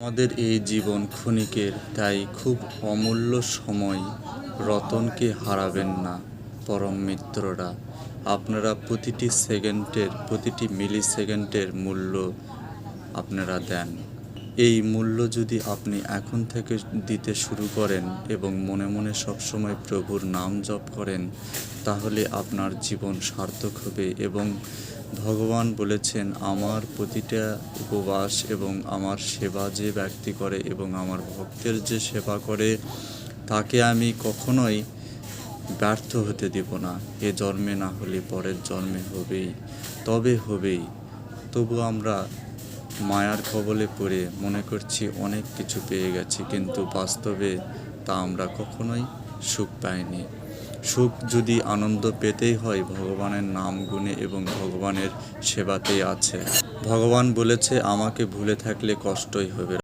আমাদের এই জীবন ক্ষণিকের, তাই খুব অমূল্য সময় রতনকে হারাবেন না পরম মিত্ররা। আপনারা প্রতিটি সেকেন্ডের, প্রতিটি মিলি সেকেন্ডের মূল্য আপনারা দেন। এই মূল্য যদি আপনি এখন থেকে দিতে শুরু করেন এবং মনে মনে সবসময় প্রভুর নাম জপ করেন, তাহলে আপনার জীবন সার্থক হবে। এবং ভগবান বলেছেন, আমার প্রতিটা উপবাস এবং আমার সেবা যে ব্যক্তি করে এবং আমার ভক্তের যে সেবা করে, তাকে আমি কখনোই ব্যর্থ হতে দেব না। এ জন্মে না হলে পরের জন্মে হবেই, তবে হবেই। তবু আমরা মায়ার কবলে পড়ে মনে করছি অনেক কিছু পেয়ে গেছি, কিন্তু বাস্তবে তা আমরা কখনোই সুখ পাইনি। সুখ যদি আনন্দ পেতেই হয়, ভগবানের নাম গুণে এবং ভগবানের সেবাতেই আছে। ভগবান বলেছে, আমাকে ভুলে থাকলে কষ্টই হবে।